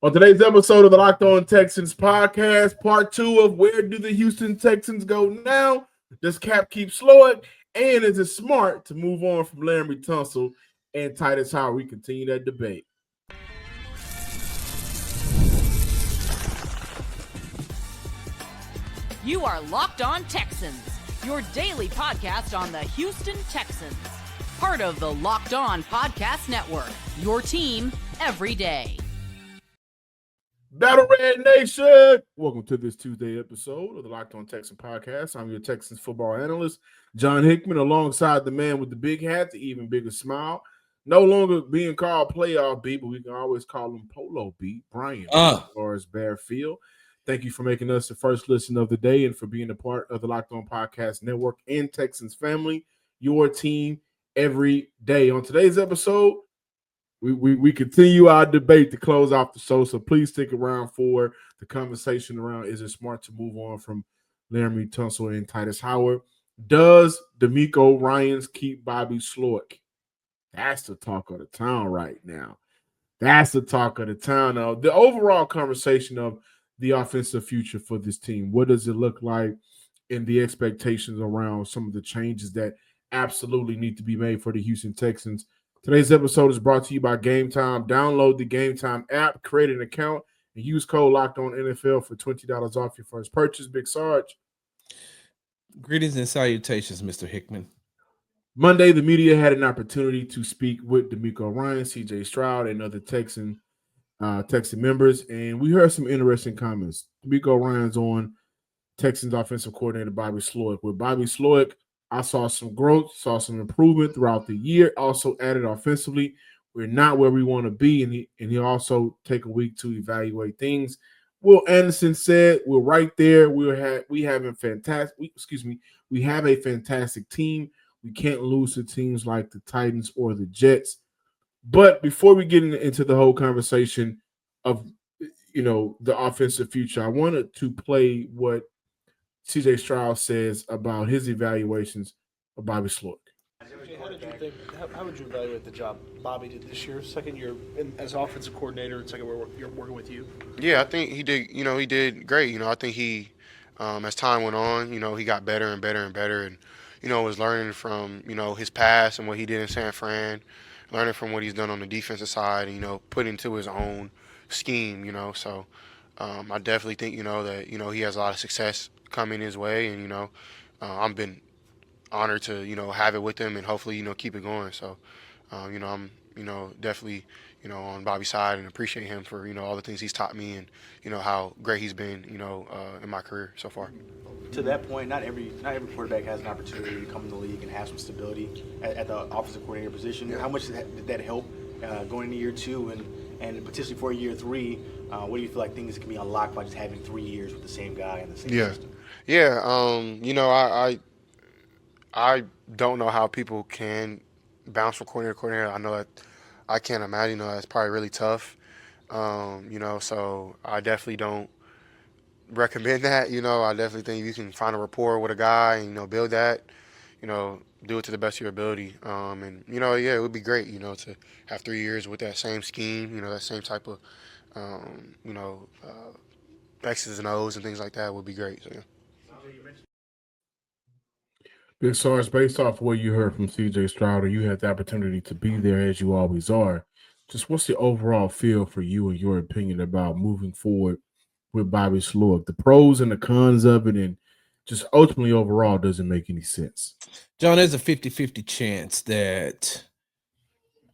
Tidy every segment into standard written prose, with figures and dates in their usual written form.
On today's episode of the Locked On Texans Podcast, part 2 of Where Do the Houston Texans Go Now? Does Cap keep Slowik? And is it smart to move on from Larry Tunsil and Titus Howard? We continue that debate. You are Locked On Texans, your daily podcast on the Houston Texans. Part of the Locked On Podcast Network, your team every day. Battle Red Nation! Welcome to this Tuesday episode of the Locked On Texans Podcast. I'm your Texans football analyst, John Hickman, alongside the man with the big hat, the even bigger smile. No longer being called Playoff B, but we can always call him Polo B, Brian, as far as Bearfield. Thank you for making us the first listen of the day and for being a part of the Locked On Podcast Network and Texans family, your team every day. On today's episode, we continue our debate to close off the show, so please stick around for the conversation around is it smart to move on from Larry Tunsil and Titus Howard? Does D'Amico Ryans keep Bobby Slowik? That's the talk of the town right now. That's the talk of the town now. The overall conversation of the offensive future for this team. What does it look like in the expectations around some of the changes that absolutely need to be made for the Houston Texans? Today's episode is brought to you by Gametime. Download the Gametime app, create an account, and use code LOCKEDONNFL for $20 off your first purchase. Big Sarge. Greetings and salutations, Mr. Hickman. Monday, the media had an opportunity to speak with D'Amico Ryans, C.J. Stroud, and other Texan members, and we heard some interesting comments. D'Amico Ryans on Texans offensive coordinator Bobby Slowik. With Bobby Slowik, I saw some growth, saw some improvement throughout the year. Also added offensively, we're not where we want to be, and he also take a week to evaluate things. Will Anderson said, "We're right there. We have a fantastic team. We can't lose to teams like the Titans or the Jets." But before we get into the whole conversation of, the offensive future, I wanted to play what C.J. Stroud says about his evaluations of Bobby Slowik. How would you evaluate the job Bobby did this year, second year as offensive coordinator, and second year working with you? Yeah, I think he did. He did great. I think he, as time went on, he got better and better and better, and was learning from his past and what he did in San Fran, learning from what he's done on the defensive side, and put into his own scheme. So I definitely think that he has a lot of success coming his way, and I've been honored to have it with him and hopefully keep it going. So I'm definitely on Bobby's side and appreciate him for all the things he's taught me and how great he's been in my career so far. To that point, not every quarterback has an opportunity to come in the league and have some stability at the offensive coordinator position. Yeah. How much did that help going into year 2 and potentially for year 3? What do you feel like things can be unlocked by just having 3 years with the same guy in the same system? Yeah. I don't know how people can bounce from coordinator to coordinator. I know that I can't imagine. That's probably really tough. So I definitely don't recommend that. I definitely think you can find a rapport with a guy and build that. Do it to the best of your ability. It would be great. To have 3 years with that same scheme. That same type of X's and O's and things like that would be great. So yeah. Big Sarge, based off what you heard from C.J. Stroud, and you had the opportunity to be there as you always are, just what's the overall feel for you and your opinion about moving forward with Bobby Slowik? The pros and the cons of it, and just ultimately overall, does it make any sense? John, there's a 50-50 chance that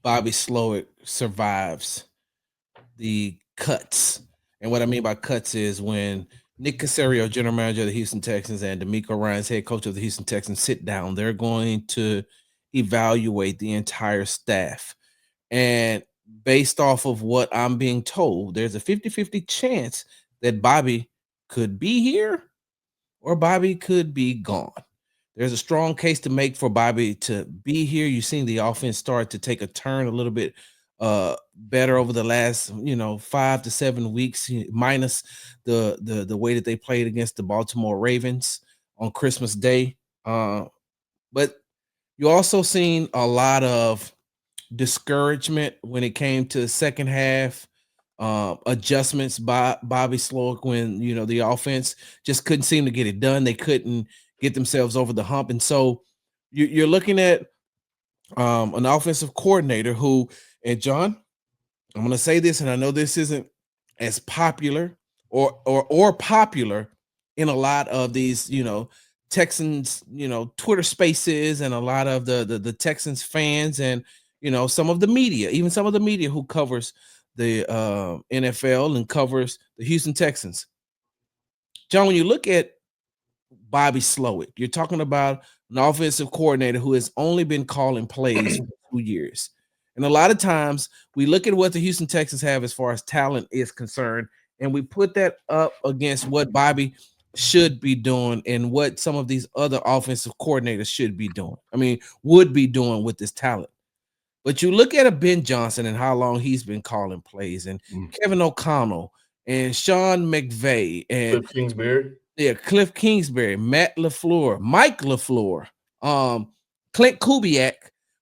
Bobby Slowik survives the cuts. And what I mean by cuts is when Nick Caserio, general manager of the Houston Texans, and D'Amico Ryans, head coach of the Houston Texans, sit down. They're going to evaluate the entire staff. And based off of what I'm being told, there's a 50-50 chance that Bobby could be here or Bobby could be gone. There's a strong case to make for Bobby to be here. You've seen the offense start to take a turn a little bit better over the last 5 to 7 weeks, minus the way that they played against the Baltimore Ravens on Christmas Day. But you also seen a lot of discouragement when it came to the second half adjustments by Bobby Slowik when, the offense just couldn't seem to get it done. They couldn't get themselves over the hump. And so you're looking at an offensive coordinator who, and John, I'm going to say this, and I know this isn't as popular or popular in a lot of these, Texans, Twitter spaces, and a lot of the Texans fans, and some of the media, even some of the media who covers the NFL and covers the Houston Texans. John, when you look at Bobby Slowik, you're talking about an offensive coordinator who has only been calling plays for 2 years. And a lot of times we look at what the Houston Texans have as far as talent is concerned, and we put that up against what Bobby should be doing and what some of these other offensive coordinators should be doing. I mean, would be doing with this talent. But you look at a Ben Johnson and how long he's been calling plays, and Kevin O'Connell and Sean McVay and Cliff Kingsbury. Yeah, Cliff Kingsbury, Matt LaFleur, Mike LaFleur, Clint Kubiak.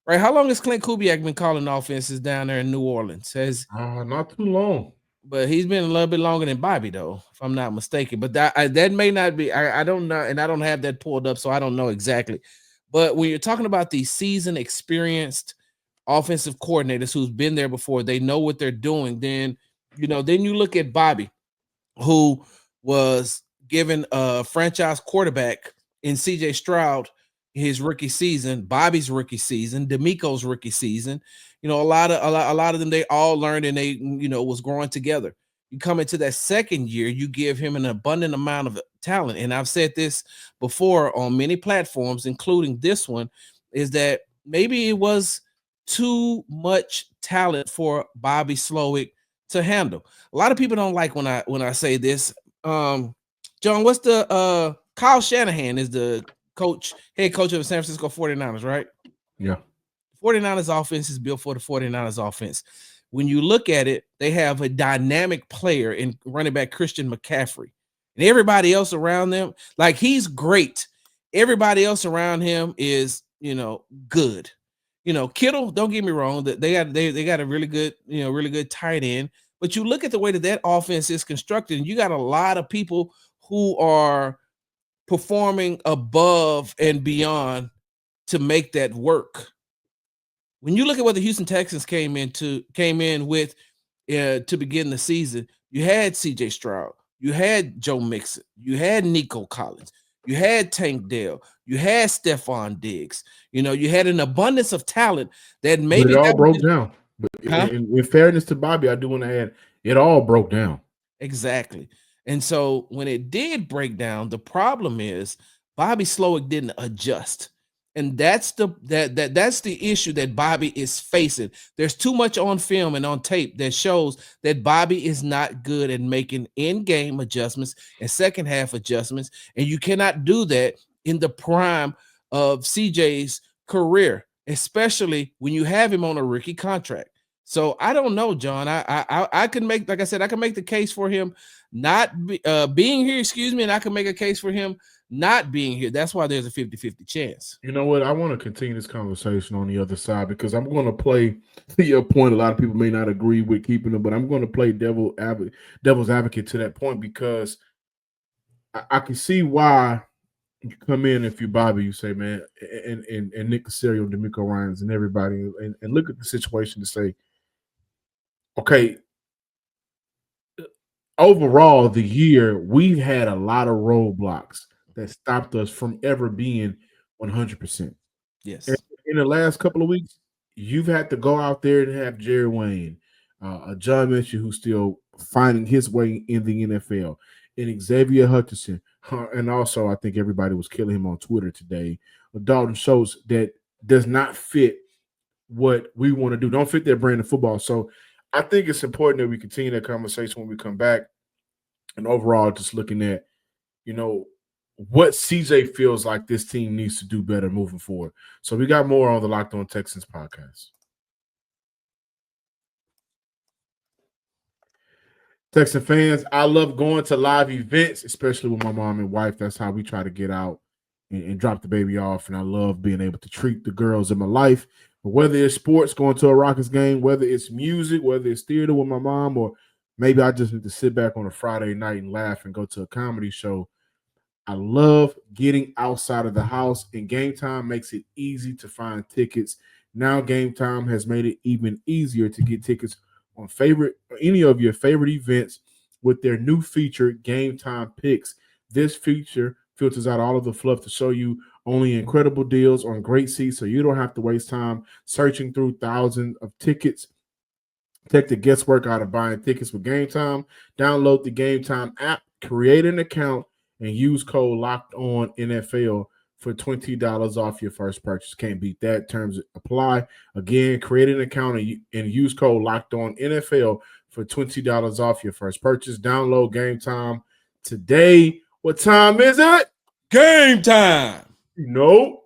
Right? How long has Clint Kubiak been calling offenses down there in New Orleans? Not too long. But he's been a little bit longer than Bobby, though, if I'm not mistaken. But that may not be. I don't know, and I don't have that pulled up, so I don't know exactly. But when you're talking about these seasoned, experienced offensive coordinators who's been there before, they know what they're doing. Then you look at Bobby, who was given a franchise quarterback in C.J. Stroud his rookie season, Bobby's rookie season, D'Amico's rookie season. A lot of them, they all learned, and they was growing together. You come into that second year, you give him an abundant amount of talent, and I've said this before on many platforms, including this one, is that maybe it was too much talent for Bobby Slowik to handle. A lot of people don't like when I say this. John, what's the Kyle Shanahan is the head coach of the San Francisco 49ers, right? Yeah. 49ers offense is built for the 49ers offense. When you look at it, they have a dynamic player in running back Christian McCaffrey. And everybody else around them, like, he's great. Everybody else around him is, good. Kittle, don't get me wrong, that they got a really good tight end. But you look at the way that offense is constructed, and you got a lot of people who are performing above and beyond to make that work. When you look at what the Houston Texans came in with to begin the season, you had C.J. Stroud, you had Joe Mixon, you had Nico Collins, you had Tank Dell, you had Stephon Diggs. You had an abundance of talent that maybe it all broke down. But in fairness to Bobby, I do want to add, it all broke down. Exactly. And so when it did break down, the problem is Bobby Slowik didn't adjust. And that's the issue that Bobby is facing. There's too much on film and on tape that shows that Bobby is not good at making in-game adjustments and second half adjustments. And you cannot do that in the prime of CJ's career, especially when you have him on a rookie contract. So I don't know, John. I can make, like I said, I can make the case for him not being here, and I can make a case for him not being here. That's why there's a 50-50 chance. You know what? I want to continue this conversation on the other side, because I'm going to play, to your point, a lot of people may not agree with keeping him, but I'm going to play devil's advocate to that point, because I can see why you come in, if you're Bobby, you say, man, and Nick Caserio, D'Amico Ryans, and everybody, and look at the situation to say, okay, overall, the year, we've had a lot of roadblocks that stopped us from ever being 100%. Yes. And in the last couple of weeks, you've had to go out there and have Jerry Wayne, John Mitchell, who's still finding his way in the NFL, and Xavier Hutchinson. And also, I think everybody was killing him on Twitter today. Dalton Schultz, that does not fit what we want to do, don't fit their brand of football. So I think it's important that we continue that conversation when we come back. And overall, just looking at, what CJ feels like this team needs to do better moving forward. So we got more on the Locked On Texans podcast. Texan fans, I love going to live events, especially with my mom and wife. That's how we try to get out and drop the baby off. And I love being able to treat the girls in my life. But whether it's sports, going to a Rockets game, whether it's music, whether it's theater with my mom, or maybe I just need to sit back on a Friday night and laugh and go to a comedy show. I love getting outside of the house, and Gametime makes it easy to find tickets. Now Gametime has made it even easier to get tickets on any of your favorite events with their new feature, Gametime Picks. This feature filters out all of the fluff to show you only incredible deals on great seats, so you don't have to waste time searching through thousands of tickets. Take the guesswork out of buying tickets with Gametime. Download the Gametime app, create an account, and use code Locked On NFL for $20 off your first purchase. Can't beat that. Terms apply. Again, create an account and use code Locked On NFL for $20 off your first purchase. Download Gametime today. What time is it? Game time. No.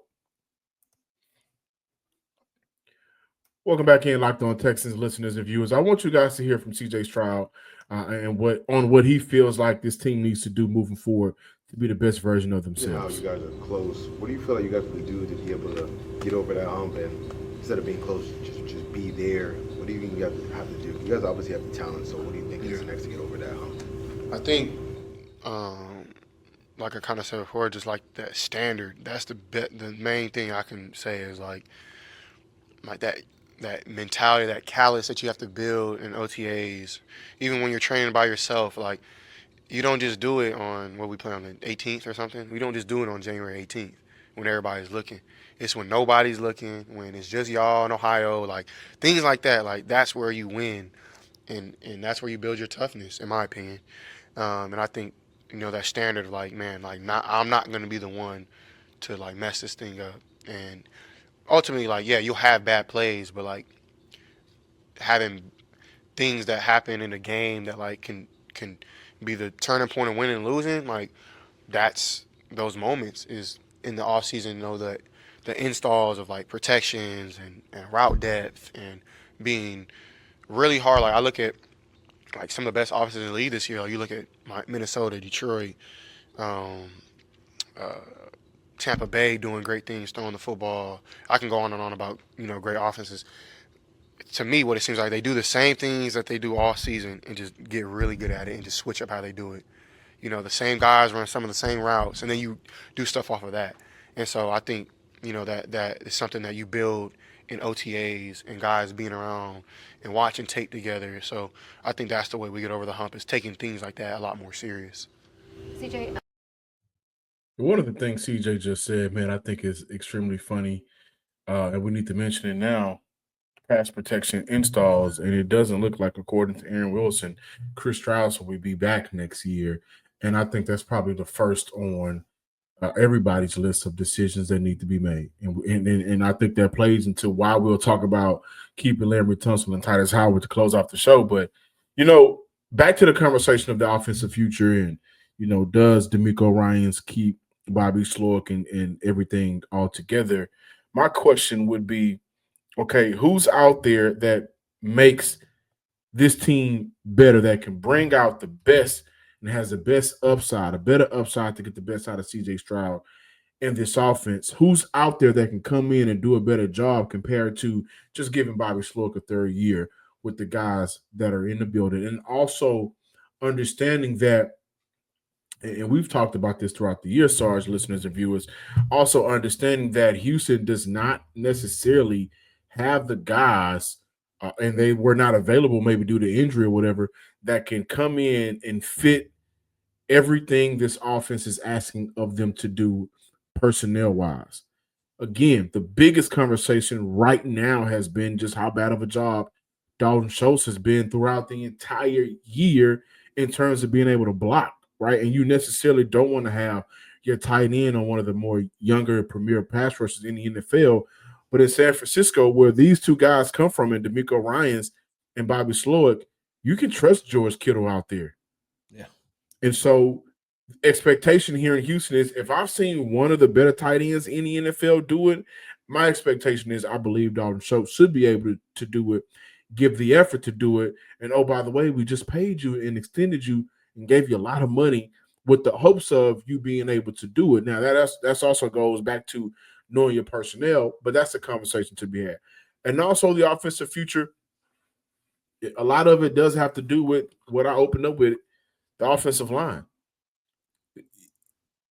Welcome back in, Locked On Texans listeners and viewers. I want you guys to hear from CJ Stroud and what he feels like this team needs to do moving forward to be the best version of themselves. You guys are close. What do you feel like you guys can do to be able to get over that hump and instead of being close, just be there? What do you think you guys have to do? You guys obviously have the talent, so what do you think is next to get over that hump? I think, like I kind of said before, just like that standard. That's the main thing I can say is like that mentality, that callous that you have to build in OTAs, even when you're training by yourself. Like, you don't just do it on what we play on the 18th or something. We don't just do it on January 18th when everybody's looking. It's when nobody's looking, when it's just y'all in Ohio, like things like that. Like, that's where you win, and that's where you build your toughness, in my opinion. And I think, that standard of like, man, like I'm not going to be the one to like mess this thing up. And ultimately, like, yeah, you'll have bad plays, but like having things that happen in a game that like can be the turning point of winning and losing, like that's those moments is in the off season, the installs of like protections and route depth and being really hard. Like, I look at like some of the best offenses in the league this year. Like, you look at Minnesota, Detroit, Tampa Bay doing great things, throwing the football. I can go on and on about, great offenses. To me, what it seems like, they do the same things that they do all season and just get really good at it and just switch up how they do it. The same guys run some of the same routes, and then you do stuff off of that. And so I think, that is something that you build in OTAs and guys being around and watching tape together. So I think that's the way we get over the hump, is taking things like that a lot more serious. CJ. One of the things CJ just said, man, I think is extremely funny, and we need to mention it now. Pass protection installs, and it doesn't look like, according to Aaron Wilson, Chris Strauss will be back next year. And I think that's probably the first on everybody's list of decisions that need to be made. And I think that plays into why we'll talk about keeping Larry Tunsil and Titus Howard to close off the show. But, back to the conversation of the offensive future and, does DeMeco Ryans keep Bobby Slowik and everything all together? My question would be, okay, who's out there that makes this team better, that can bring out the best and has the best upside, a better upside to get the best out of CJ Stroud in this offense? Who's out there that can come in and do a better job compared to just giving Bobby Slowik a third year with the guys that are in the building? And also understanding that, and we've talked about this throughout the year, Sarge, listeners and viewers, also understanding that Houston does not necessarily have the guys, and they were not available maybe due to injury or whatever, that can come in and fit everything this offense is asking of them to do personnel-wise. Again, the biggest conversation right now has been just how bad of a job Dalton Schultz has been throughout the entire year in terms of being able to block, right? And you necessarily don't want to have your tight end on one of the more younger premier pass rushers in the NFL. But in San Francisco, where these two guys come from, and DeMeco Ryans and Bobby Slowik, you can trust George Kittle out there. Yeah. And so expectation here in Houston is, if I've seen one of the better tight ends in the NFL do it, my expectation is I believe Dalton Schultz should be able to do it, give the effort to do it. And, oh, by the way, we just paid you and extended you and gave you a lot of money with the hopes of you being able to do it. Now, that's also goes back to knowing your personnel, but that's a conversation to be had. And also the offensive future. a lot of it does have to do with what I opened up with, the offensive line.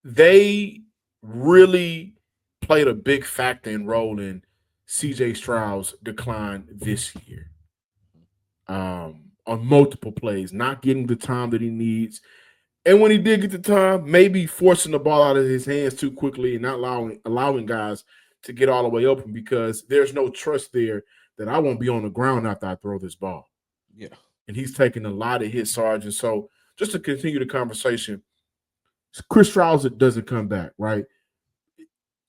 They really played a big factor and role in CJ Stroud's decline this year. On multiple plays, not getting the time that he needs. And when he did get the time, maybe forcing the ball out of his hands too quickly and not allowing guys to get all the way open, because there's no trust there that I won't be on the ground after I throw this ball. Yeah. And he's taking a lot of hits, Sarge. So just to continue the conversation, Chris Stroud doesn't come back, right?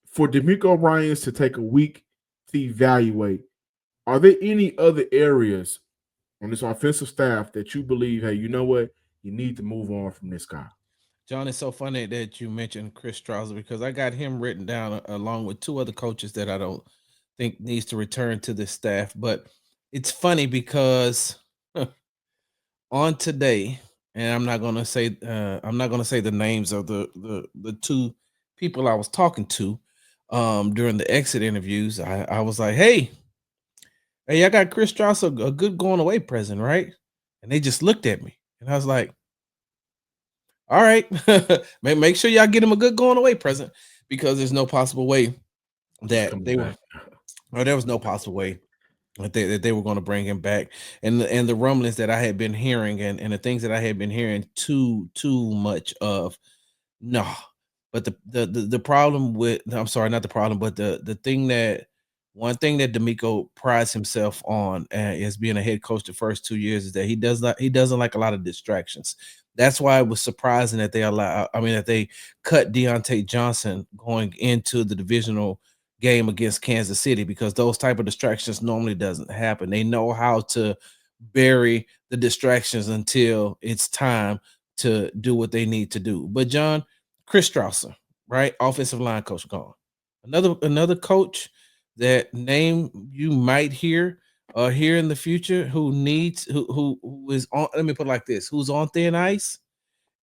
For DeMeco Ryans to take a week to evaluate, are there any other areas on this offensive staff that you believe, hey, you know what, you need to move on from this guy? John, it's so funny that you mentioned Chris Stroud, because I got him written down along with two other coaches that I don't think needs to return to the staff. But it's funny because on today, and I'm not gonna say the names of the two people I was talking to during the exit interviews. I was like, hey, I got Chris Stroud a good going away present, right? And they just looked at me, and I was like, all right, make sure y'all get him a good going away present, because there's no possible way that they were, or there was no possible way that they were going to bring him back. And the rumblings that I had been hearing and the things that I had been hearing too much of, no. But the problem with, I'm sorry, not the problem, but the thing that, one thing that DeMeco prides himself on as being a head coach the first 2 years is that he doesn't like a lot of distractions. That's why it was surprising that they cut Deontay Johnson going into the divisional game against Kansas City, because those type of distractions normally doesn't happen. They know how to bury the distractions until it's time to do what they need to do. But John, Chris Strausser, right? Offensive line coach gone. Another coach that name you might hear here in the future who is on, let me put it like this, who's on thin ice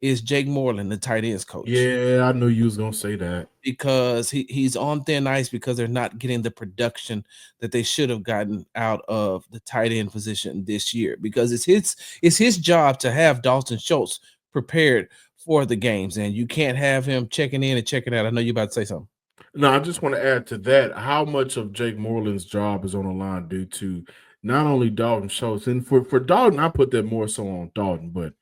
is Jake Moreland, the tight ends coach. Yeah, I knew you was gonna say that, because he's on thin ice because they're not getting the production that they should have gotten out of the tight end position this year, because it's his job to have Dalton Schultz prepared for the games, and you can't have him checking in and checking out. I know you're about to say something. No, I just want to add to that, how much of Jake Moreland's job is on the line due to not only Dalton Schultz, and for Dalton, I put that more so on Dalton, but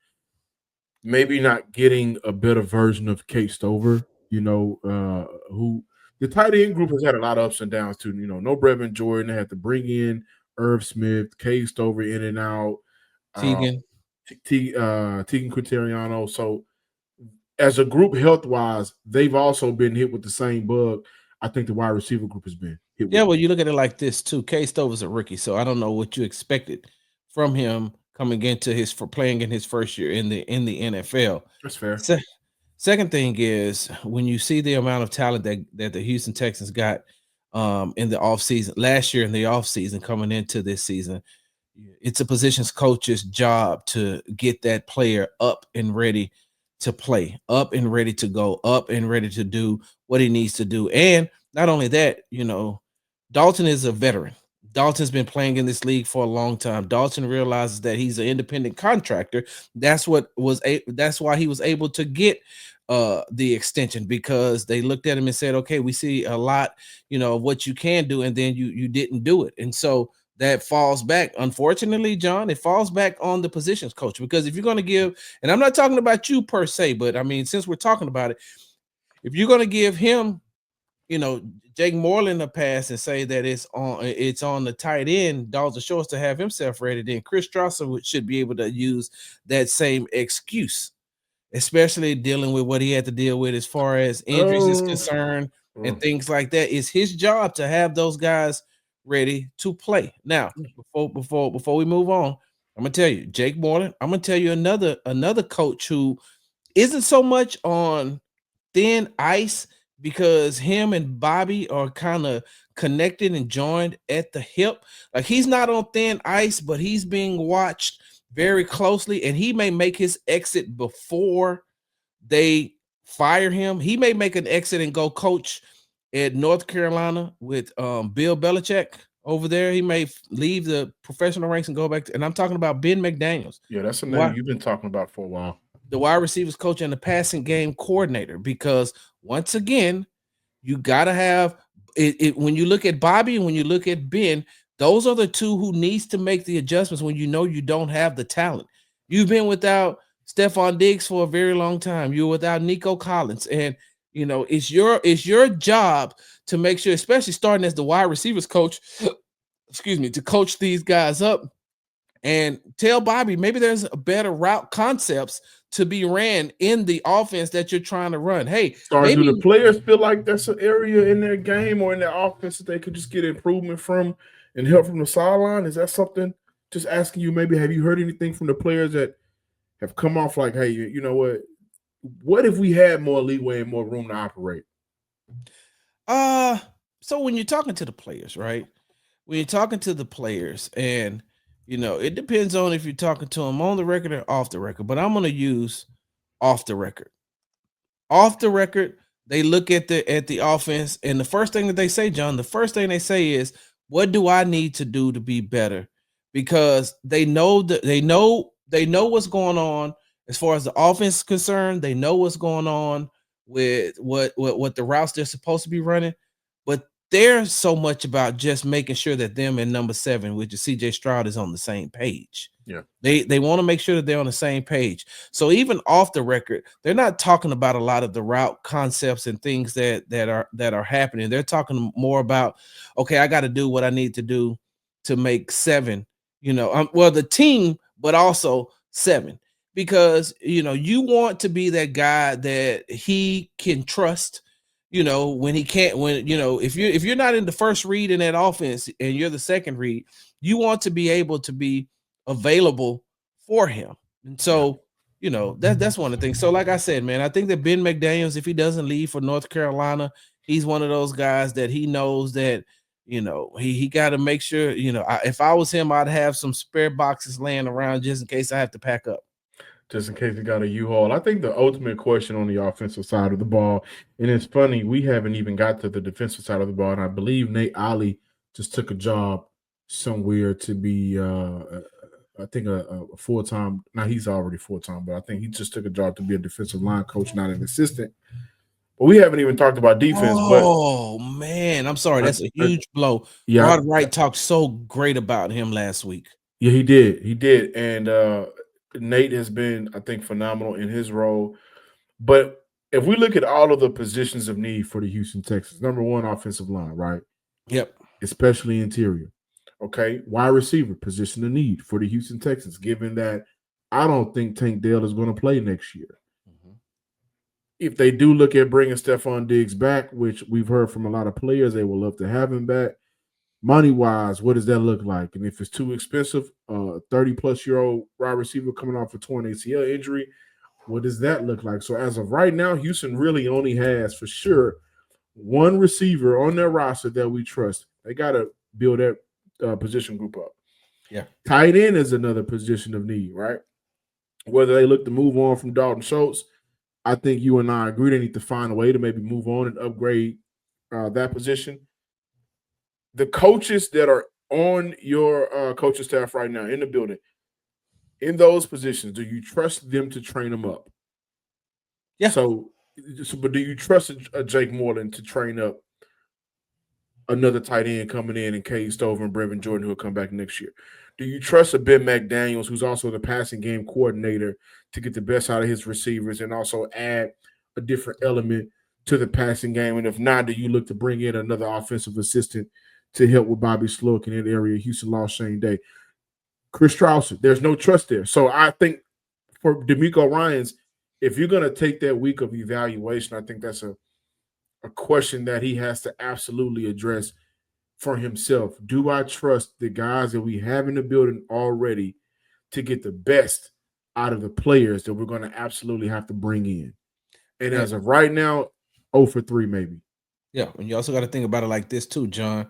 maybe not getting a better version of Kate Stover, who the tight end group has had a lot of ups and downs too. No Brevin Jordan. They had to bring in Irv Smith, Kate Stover in and out, Tegan Quinteriano. So as a group health-wise, they've also been hit with the same bug. I think the wide receiver group has been hit with. Yeah, well, you look at it like this too. Kate Stover's a rookie, so I don't know what you expected from him coming into playing in his first year in the NFL. That's fair. Second thing is, when you see the amount of talent that the Houston Texans got in the offseason, last year in the offseason coming into this season, it's a positions coach's job to get that player up and ready to play, up and ready to go, up and ready to do what he needs to do. And not only that, Dalton is a veteran. Dalton's been playing in this league for a long time. Dalton realizes that he's an independent contractor. That's why he was able to get the extension, because they looked at him and said, okay, we see a lot, of what you can do, and then you didn't do it. And so that falls back, unfortunately, John, it falls back on the positions coach, because if you're going to give, and I'm not talking about you per se, but I mean, since we're talking about it, if you're going to give him, Jake Moreland a pass and say that it's on the tight end, Dalton Schultz, to have himself ready, then Chris Strausser should be able to use that same excuse, especially dealing with what he had to deal with as far as injuries is concerned and things like that. It's his job to have those guys ready to play. Now, before we move on, I'm gonna tell you, Jake Moreland. I'm gonna tell you another coach who isn't so much on thin ice, because him and Bobby are kind of connected and joined at the hip. Like, he's not on thin ice, but he's being watched very closely, and he may make his exit before they fire him. He may make an exit and go coach at North Carolina with Bill Belichick. over there. He may leave the professional ranks and go back to, and I'm talking about Ben McDaniels. Yeah, that's a name you've been talking about for a while. The wide receivers coach and the passing game coordinator, because once again, you got to have it. When you look at Bobby and when you look at Ben, those are the two who needs to make the adjustments when you know you don't have the talent. You've been without Stephon Diggs for a very long time. You're without Nico Collins, and it's your job to make sure, especially starting as the wide receivers coach, to coach these guys up and tell Bobby maybe there's a better route concepts to be ran in the offense that you're trying to run. Hey, do the players feel like that's an area in their game or in their offense that they could just get improvement from and help from the sideline? Is that something? Just asking you, maybe have you heard anything from the players that have come off like, hey, you know what? What if we had more leeway and more room to operate? So when you're talking to the players, right? When you're talking to the players, and it depends on if you're talking to them on the record or off the record, but I'm going to use off the record. Off the record, they look at the offense, and the first thing that they say, John, is, what do I need to do to be better? Because they know what's going on as far as the offense is concerned. They know what's going on with what the routes they're supposed to be running, but they're so much about just making sure that them and number 7, which is CJ Stroud, is on the same page. Yeah. They want to make sure that they're on the same page. So even off the record, they're not talking about a lot of the route concepts and things that are happening. They're talking more about, okay, I got to do what I need to do to make 7, the team, but also 7, because you want to be that guy that he can trust. When he can't, if you're not in the first read in that offense and you're the second read, you want to be able to be available for him. And so, that's one of the things. So like I said, man, I think that Ben McDaniels, if he doesn't leave for North Carolina, he's one of those guys that he knows that, he got to make sure, if I was him, I'd have some spare boxes laying around just in case I have to pack up. Just in case you got a U-Haul. I think the ultimate question on the offensive side of the ball, and it's funny, we haven't even got to the defensive side of the ball, and I believe Nate Ollie just took a job somewhere to be, I think, a full-time. Now, he's already full-time, but I think he just took a job to be a defensive line coach, not an assistant. But we haven't even talked about defense. Oh, man, I'm sorry. That's a huge blow. Yeah, Rod Wright talked so great about him last week. Yeah, he did. And Nate has been, I think, phenomenal in his role. But if we look at all of the positions of need for the Houston Texans, number one, offensive line, right? Yep. Especially interior. Okay. Wide receiver, position of need for the Houston Texans, given that I don't think Tank Dell is going to play next year. Mm-hmm. If they do look at bringing Stephon Diggs back, which we've heard from a lot of players, they will love to have him back. Money-wise, what does that look like? And if it's too expensive, 30-plus-year-old wide receiver coming off a torn ACL injury, what does that look like? So as of right now, Houston really only has, for sure, one receiver on their roster that we trust. They got to build that position group up. Yeah. Tight end is another position of need, right? Whether they look to move on from Dalton Schultz, I think you and I agree they need to find a way to maybe move on and upgrade that position. The coaches that are on your coaching staff right now in the building, in those positions, do you trust them to train them up? Yeah. So but do you trust a Jake Moreland to train up another tight end coming in and Cade Stover and Brevin Jordan who will come back next year? Do you trust a Ben McDaniels, who's also the passing game coordinator, to get the best out of his receivers and also add a different element to the passing game? And if not, do you look to bring in another offensive assistant to help with Bobby Slowik in that area? Houston lost Shane Day. Chris Strauss, there's no trust there. So I think for DeMeco Ryans, if you're going to take that week of evaluation, I think that's a question that he has to absolutely address for himself. Do I trust the guys that we have in the building already to get the best out of the players that we're going to absolutely have to bring in? And as of right now, 0 for 3 maybe. Yeah, and you also got to think about it like this too, John.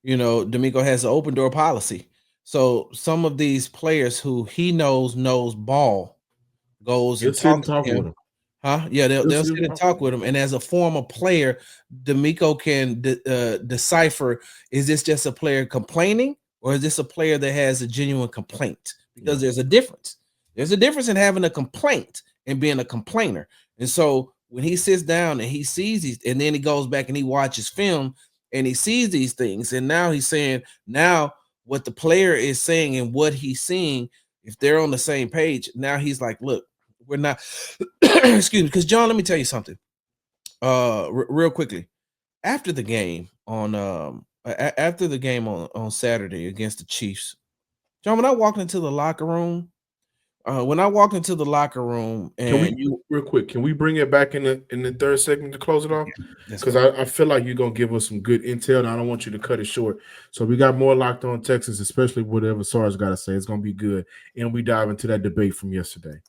DeMeco has an open door policy. So some of these players who he knows ball goes and talk to him. Yeah, they'll sit and talk with him. And as a former player, D'Amico can decipher, is this just a player complaining or is this a player that has a genuine complaint? Because there's a difference. There's a difference in having a complaint and being a complainer. And so when he sits down and he sees these, and then he goes back and he watches film and he sees these things, and now he's saying, now what the player is saying and what he's seeing, if they're on the same page, now he's like, look, we're not excuse me, because John, let me tell you something real quickly. After the game on Saturday against the Chiefs, John, when I walked into the locker room, and real quick, can we bring it back in the third segment to close it off? Because I feel like you're gonna give us some good intel, and I don't want you to cut it short. So we got more Locked On Texans, especially whatever Sarge got to say. It's gonna be good, and we dive into that debate from yesterday.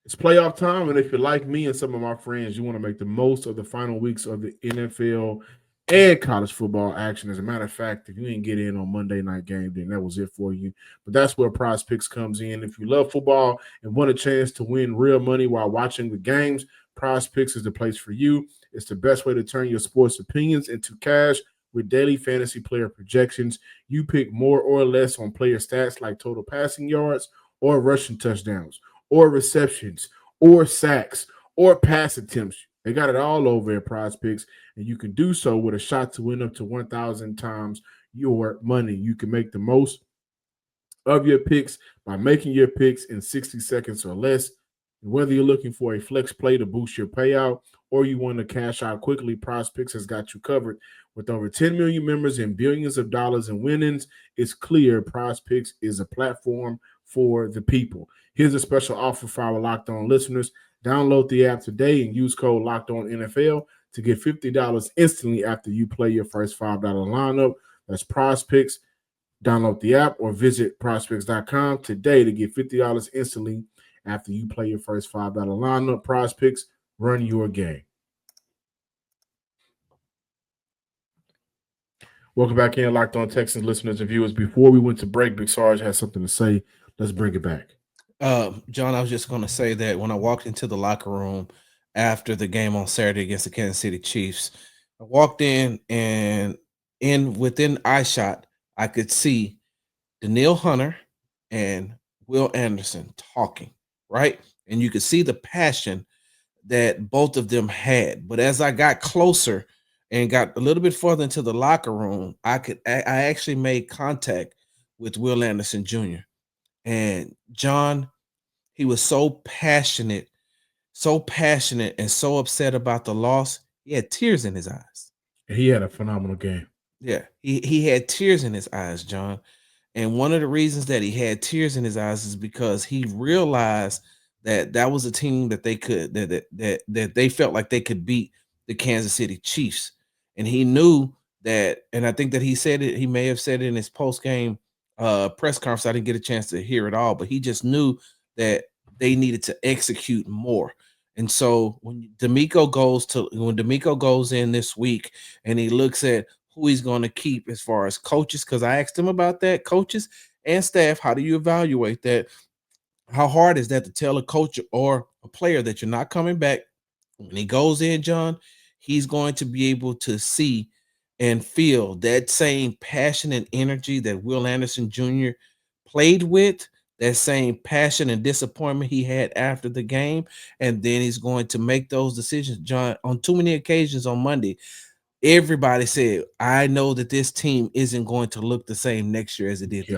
It's playoff time, and if you're like me and some of my friends, you want to make the most of the final weeks of the NFL and college football action. As a matter of fact, if you didn't get in on Monday night game, then that was it for you. But that's where PrizePicks comes in. If you love football and want a chance to win real money while watching the games, PrizePicks is the place for you. It's the best way to turn your sports opinions into cash with daily fantasy player projections. You pick more or less on player stats like total passing yards or rushing touchdowns, or receptions, or sacks, or pass attempts. They got it all over at PrizePicks, and you can do so with a shot to win up to 1,000 times your money. You can make the most of your picks by making your picks in 60 seconds or less. Whether you're looking for a flex play to boost your payout or you want to cash out quickly, PrizePicks has got you covered. With over 10 million members and billions of dollars in winnings, it's clear PrizePicks is a platform for the people. Here's a special offer for our Locked On listeners. Download the app today and use code LOCKEDONNFL to get $50 instantly after you play your first $5 lineup. That's PrizePicks. Download the app or visit PrizePicks.com today to get $50 instantly after you play your first $5 lineup. PrizePicks, run your game. Welcome back in, Locked On Texans listeners and viewers. Before we went to break, Big Sarge has something to say. Let's bring it back. John, I was just going to say that when I walked into the locker room after the game on Saturday against the Kansas City Chiefs, I walked in and within eye shot, I could see Danielle Hunter and Will Anderson talking, right? And you could see the passion that both of them had. But as I got closer and got a little bit further into the locker room, I actually made contact with Will Anderson Jr. And John, he was so passionate and so upset about the loss. He had tears in his eyes. He had a phenomenal game. Yeah, he had tears in his eyes, John. And one of the reasons that he had tears in his eyes is because he realized that was a team that they could that they felt like they could beat the Kansas City Chiefs. And he knew that, and I think that he said it, he may have said it in his post-game press conference. I didn't get a chance to hear it all, but he just knew that they needed to execute more. And so when D'Amico goes in this week and he looks at who he's going to keep as far as coaches, because I asked him about that, coaches and staff, how do you evaluate that? How hard is that to tell a coach or a player that you're not coming back? When he goes in, John, he's going to be able to see and feel that same passion and energy that Will Anderson Jr. played with, that same passion and disappointment he had after the game. And then he's going to make those decisions. John, on too many occasions on Monday, everybody said, I know that this team isn't going to look the same next year as it did.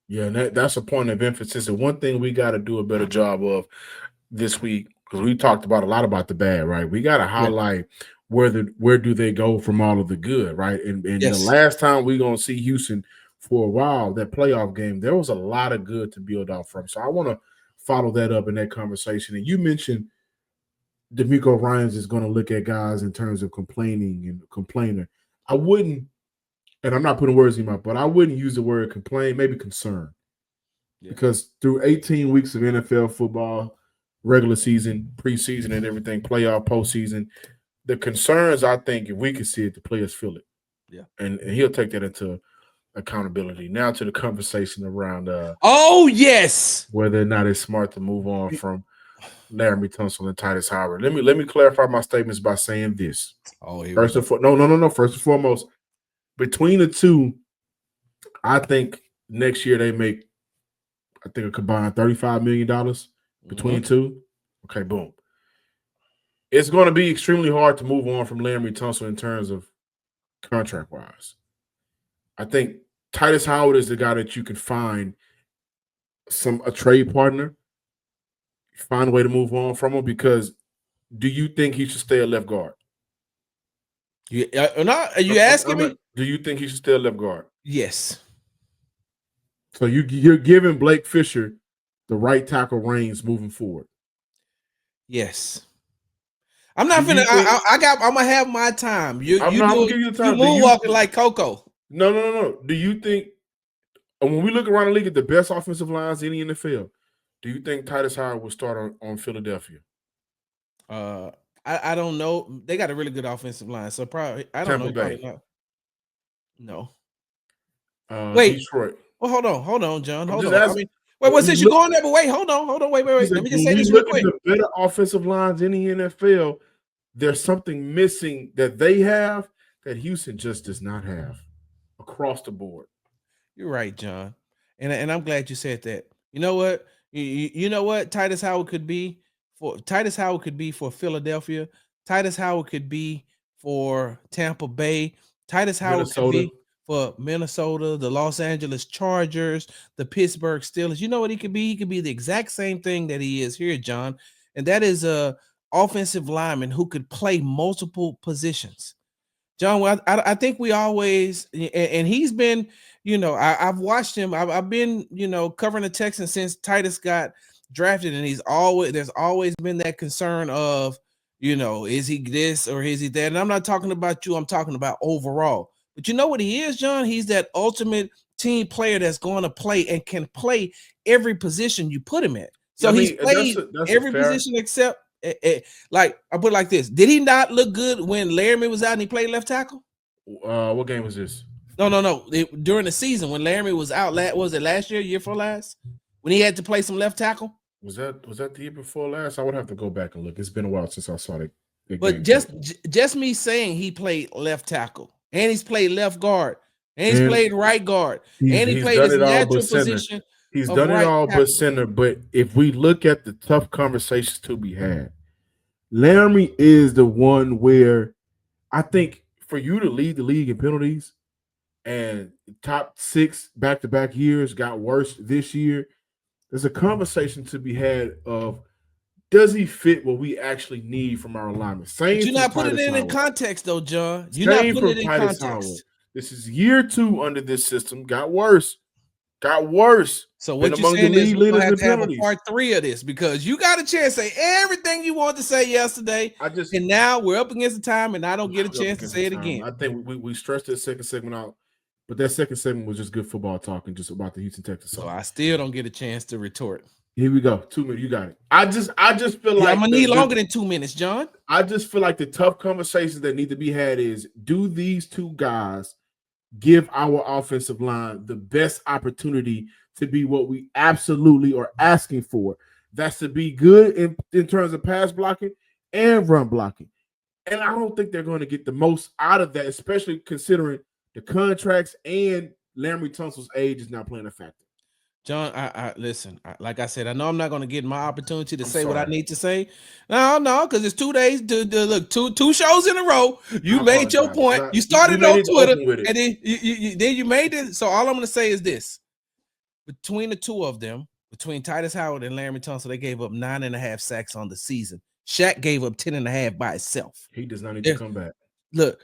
Yeah, and that's a point of emphasis. And one thing we got to do a better job of this week, because we talked about a lot about the bad, right? We got to highlight where do they go from all of the good, right? And the last time we're going to see Houston for a while, that playoff game, there was a lot of good to build off from. So I want to follow that up in that conversation. And you mentioned D'Amico Ryans is going to look at guys in terms of complaining and complainer. I wouldn't, and I'm not putting words in my mouth, but I wouldn't use the word complain, maybe concern. Yeah. Because through 18 weeks of NFL football, regular season, preseason, and everything, playoff, postseason, the concerns, I think, if we could see it, the players feel it. Yeah. And he'll take that into accountability. Now to the conversation around oh yes, whether or not it's smart to move on from Laramie Tunsil and Titus Howard. Let me clarify my statements by saying this. oh First and foremost, between the two, I think next year they make, I think, a combined $35 million between two. Okay, boom. It's going to be extremely hard to move on from Laramie Tunsil in terms of contract-wise. I think Titus Howard is the guy that you can find a trade partner, find a way to move on from him, because do you think he should stay a left guard? Are you asking me? Do you think he should stay a left guard? Yes. So you're giving Blake Fisher the right tackle reins moving forward? Yes. I'm not finna. I'm gonna have my time. I'm gonna give you the time. You moonwalking like Coco. No. Do you think, when we look around the league at the best offensive lines in the NFL, do you think Titus Howard will start on Philadelphia? I don't know. They got a really good offensive line, so probably I don't know. Probably not. No. Wait. Detroit. Well, hold on, John. Hold on. Since you're going there, but wait, hold on. Wait. Let me just say this real quick. The better offensive lines in the NFL, there's something missing that they have that Houston just does not have across the board. You're right, John. And I'm glad you said that. You know what? You know what Titus Howard could be for Philadelphia. Titus Howard could be for Tampa Bay. Titus Howard could be for Minnesota, the Los Angeles Chargers, the Pittsburgh Steelers. You know what he could be? He could be the exact same thing that he is here, John. And that is a offensive lineman who could play multiple positions. John, well, I think we always, and he's been, I've watched him. I've been, covering the Texans since Titus got drafted, and there's always been that concern of, is he this or is he that? And I'm not talking about you. I'm talking about overall. But you know what he is, John? He's that ultimate team player that's going to play and can play every position you put him at. So he's played every position except, like, I put it like this. Did he not look good when Laramie was out and he played left tackle? What game was this? No. During the season when Laramie was out, was it last year before last? When he had to play some left tackle? Was that the year before last? I would have to go back and look. It's been a while since I saw it. But just me saying he played left tackle, and he's played left guard, and he's played right guard, and he played his natural position. He's done it all but center. But if we look at the tough conversations to be had, Laramie is the one where I think for you to lead the league in penalties, and top 6 back-to-back years got worse this year, there's a conversation to be had of, does he fit what we actually need from our alignment? But you're not putting it in context, though, John. You're not putting it in context. This is year 2 under this system. Got worse. So what you're saying is we're going to have a part 3 of this, because you got a chance to say everything you wanted to say yesterday, and now we're up against the time, and I don't get a chance to say it again. I think we stretched that second segment out, but that second segment was just good football talking just about the Houston Texans. So I still don't get a chance to retort. Here we go. 2 minutes. You got it. I just feel like I'm gonna need longer than 2 minutes, John. I just feel like the tough conversations that need to be had is, do these two guys give our offensive line the best opportunity to be what we absolutely are asking for? That's to be good in terms of pass blocking and run blocking. And I don't think they're going to get the most out of that, especially considering the contracts and Laramie Tunsil's age is not playing a factor. John, I listen. Like I said, I know I'm not going to get my opportunity to say what I need to say. No, because it's 2 days to look, two shows in a row. You made your point. You started on Twitter, and then you made it. So all I'm going to say is this: between the two of them, between Titus Howard and Laramie Tunsil, they gave up 9.5 sacks on the season. Shaq gave up 10.5 by itself. He does not need to come back. Look.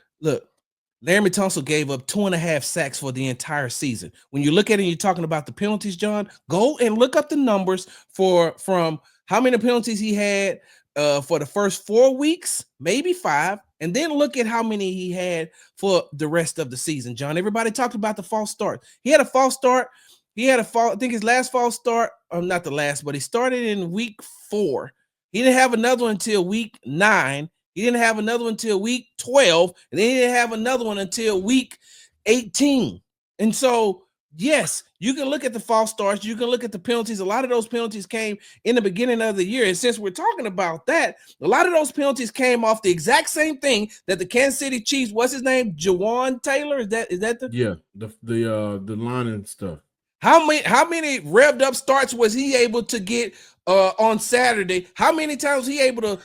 Laramie Tunsil gave up 2.5 sacks for the entire season. When you look at it and you're talking about the penalties, John, go and look up the numbers from how many penalties he had for the first 4 weeks, maybe 5, and then look at how many he had for the rest of the season, John. Everybody talked about the false start. He had a false start. I think his last false start, not the last, but he started in week 4. He didn't have another one until week 9. He didn't have another one until week 12, and then he didn't have another one until week 18. And so, yes, you can look at the false starts. You can look at the penalties. A lot of those penalties came in the beginning of the year. And since we're talking about that, a lot of those penalties came off the exact same thing that the Kansas City Chiefs, what's his name? Jawan Taylor? Is that the? Yeah, the line and stuff. How many revved up starts was he able to get on Saturday? How many times was he able to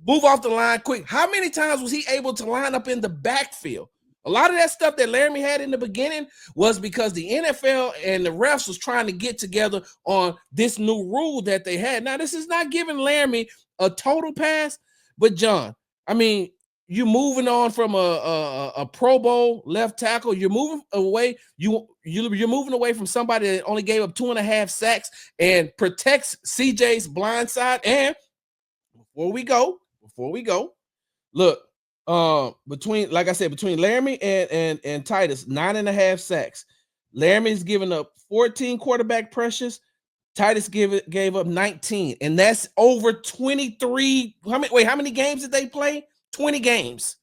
move off the line quick? How many times was he able to line up in the backfield? A lot of that stuff that Laramie had in the beginning was because the NFL and the refs was trying to get together on this new rule that they had. Now, this is not giving Laramie a total pass, but John, I mean, you're moving on from a Pro Bowl left tackle. You're moving away. You're moving away from somebody that only gave up 2.5 sacks and protects CJ's blind side. And before we go, look, between Laramie and Titus, 9.5 sacks. Laramie's given up 14 quarterback pressures. Titus gave up 19, and that's over 23. How many games did they play? 20 games.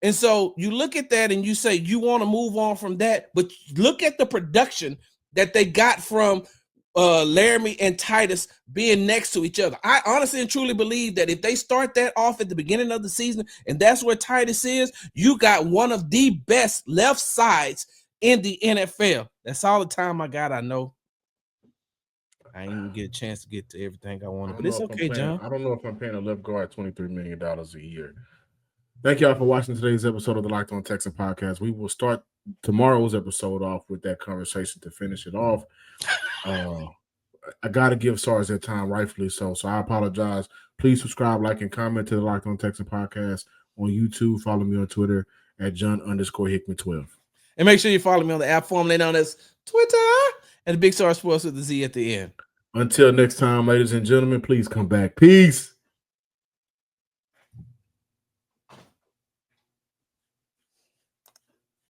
And so you look at that and you say you want to move on from that, but look at the production that they got from Laramie and Titus being next to each other. I honestly and truly believe that if they start that off at the beginning of the season, and that's where Titus is, you got one of the best left sides in the NFL. That's all the time I got. I know I didn't even get a chance to get to everything I wanted, but it's okay, John. I don't know if I'm paying a left guard $23 million a year. Thank y'all for watching today's episode of the Locked On Texans podcast. We will start tomorrow's episode off with that conversation to finish it off. I got to give SARS their time, rightfully so. So I apologize. Please subscribe, like, and comment to the Locked On Texans podcast on YouTube. Follow me on Twitter at John_Hickman12. And make sure you follow me on the app formerly known as Twitter and the Big Star Sports with the Z at the end. Until next time, ladies and gentlemen, please come back. Peace.